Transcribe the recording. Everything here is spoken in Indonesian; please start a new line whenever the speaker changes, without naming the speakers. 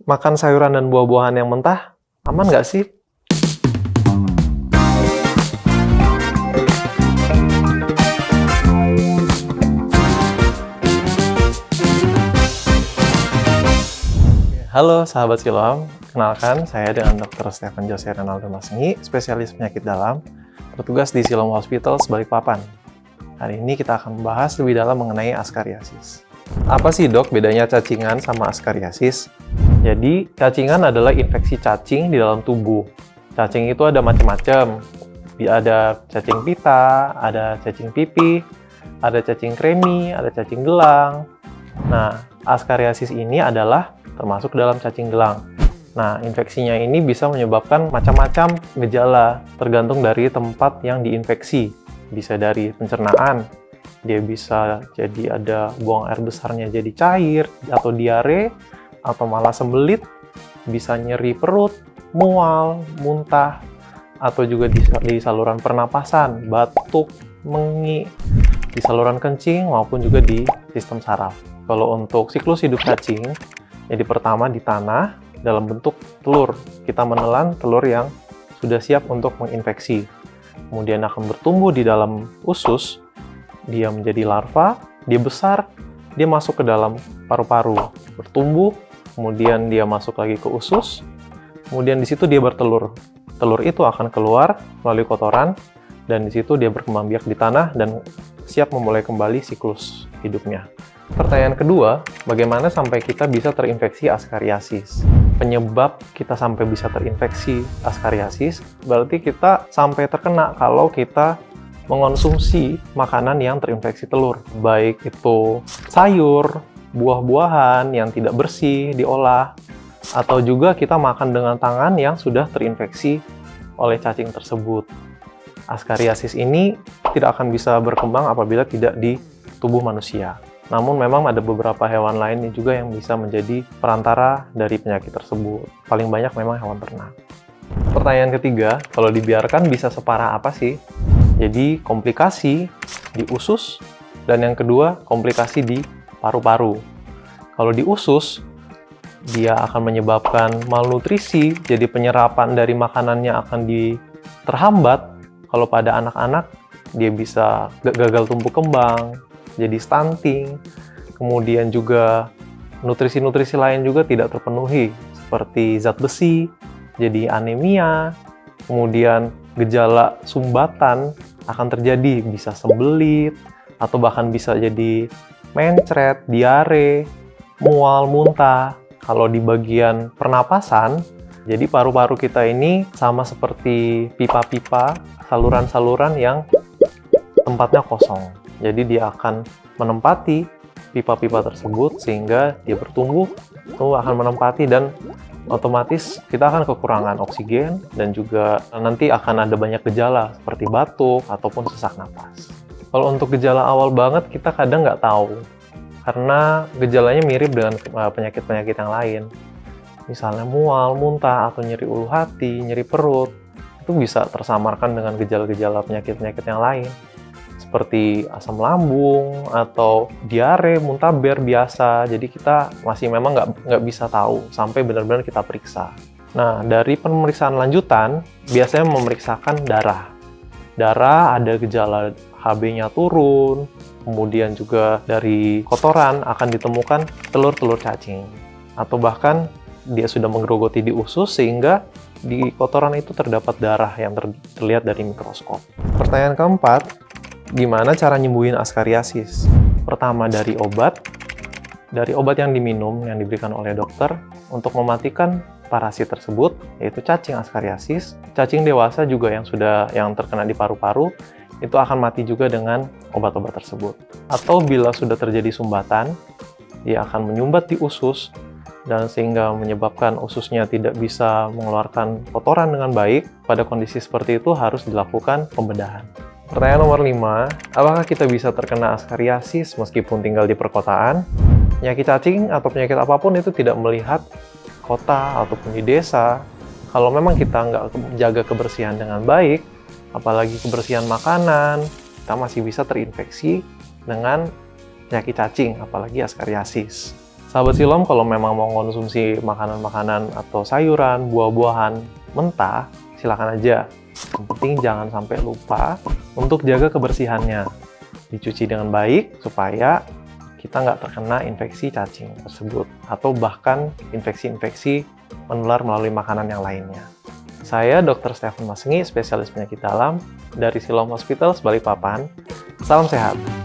Makan sayuran dan buah-buahan yang mentah, aman nggak sih? Halo sahabat Siloam, kenalkan saya dengan Dr. Stephen Jose Renaldo Masengi, spesialis penyakit dalam, bertugas di Siloam Hospital Balikpapan. Hari ini kita akan membahas lebih dalam mengenai askariasis. Apa sih dok bedanya cacingan sama askariasis? Jadi, cacingan adalah infeksi cacing di dalam tubuh. Cacing itu ada macam-macam. Ada cacing pita, ada cacing pipih, ada cacing kremi, ada cacing gelang. Nah, askariasis ini adalah termasuk dalam cacing gelang. Nah, infeksinya ini bisa menyebabkan macam-macam gejala, tergantung dari tempat yang diinfeksi. Bisa dari pencernaan, dia bisa jadi ada buang air besarnya jadi cair, atau diare, atau malah sembelit, bisa nyeri perut, mual, muntah, atau juga di saluran pernapasan, batuk, mengi, di saluran kencing, maupun juga di sistem saraf. Kalau untuk siklus hidup cacing, jadi pertama di tanah dalam bentuk telur. Kita menelan telur yang sudah siap untuk menginfeksi. Kemudian akan bertumbuh di dalam usus, dia menjadi larva, dia besar, dia masuk ke dalam paru-paru, bertumbuh, kemudian dia masuk lagi ke usus, kemudian di situ dia bertelur. Telur itu akan keluar melalui kotoran, dan di situ dia berkembang biak di tanah dan siap memulai kembali siklus hidupnya. Pertanyaan kedua, bagaimana sampai kita bisa terinfeksi askariasis? Penyebab kita sampai bisa terinfeksi askariasis, berarti kita sampai terkena kalau kita mengonsumsi makanan yang terinfeksi telur. Baik itu sayur, buah-buahan yang tidak bersih, diolah, atau juga kita makan dengan tangan yang sudah terinfeksi oleh cacing tersebut. Askariasis ini tidak akan bisa berkembang apabila tidak di tubuh manusia. Namun memang ada beberapa hewan lain juga yang bisa menjadi perantara dari penyakit tersebut. Paling banyak memang hewan ternak. Pertanyaan ketiga, kalau dibiarkan bisa separah apa sih? Jadi komplikasi di usus, dan yang kedua komplikasi di paru-paru. Kalau di usus, dia akan menyebabkan malnutrisi, jadi penyerapan dari makanannya akan terhambat. Kalau pada anak-anak, dia bisa gagal tumbuh kembang, jadi stunting, kemudian juga nutrisi-nutrisi lain juga tidak terpenuhi, seperti zat besi, jadi anemia, kemudian gejala sumbatan akan terjadi, bisa sembelit, atau bahkan bisa jadi mencret, diare, mual, muntah. Kalau di bagian pernapasan, jadi paru-paru kita ini sama seperti pipa-pipa, saluran-saluran yang tempatnya kosong. Jadi dia akan menempati pipa-pipa tersebut sehingga dia bertumbuh, itu akan menempati dan otomatis kita akan kekurangan oksigen dan juga nanti akan ada banyak gejala seperti batuk ataupun sesak napas. Kalau untuk gejala awal banget kita kadang nggak tahu karena gejalanya mirip dengan penyakit-penyakit yang lain. Misalnya mual, muntah, atau nyeri ulu hati, nyeri perut, itu bisa tersamarkan dengan gejala-gejala penyakit-penyakit yang lain. Seperti asam lambung atau diare, muntaber biasa. Jadi kita masih memang nggak bisa tahu sampai benar-benar kita periksa. Nah, dari pemeriksaan lanjutan, biasanya memeriksakan darah. Darah ada gejala HB-nya turun, kemudian juga dari kotoran akan ditemukan telur-telur cacing. Atau bahkan dia sudah menggerogoti di usus sehingga di kotoran itu terdapat darah yang terlihat dari mikroskop. Pertanyaan keempat, gimana cara nyembuhin askariasis? Pertama dari obat yang diminum, yang diberikan oleh dokter untuk mematikan parasit tersebut, yaitu cacing askariasis. Cacing dewasa juga yang terkena di paru-paru, itu akan mati juga dengan obat-obat tersebut. Atau bila sudah terjadi sumbatan, dia akan menyumbat di usus, dan sehingga menyebabkan ususnya tidak bisa mengeluarkan kotoran dengan baik. Pada kondisi seperti itu harus dilakukan pembedahan. Pertanyaan nomor 5, apakah kita bisa terkena askariasis meskipun tinggal di perkotaan? Penyakit cacing atau penyakit apapun itu tidak melihat kota ataupun di desa. Kalau memang kita nggak jaga kebersihan dengan baik, apalagi kebersihan makanan, kita masih bisa terinfeksi dengan penyakit cacing, apalagi askariasis. Sahabat Silom, kalau memang mau konsumsi makanan-makanan atau sayuran, buah-buahan mentah, silakan aja. Yang penting jangan sampai lupa untuk jaga kebersihannya. Dicuci dengan baik supaya kita nggak terkena infeksi cacing tersebut, atau bahkan infeksi-infeksi menular melalui makanan yang lainnya. Saya Dr. Stephen Masengi, spesialis penyakit dalam dari Silom Hospital Balikpapan. Salam sehat!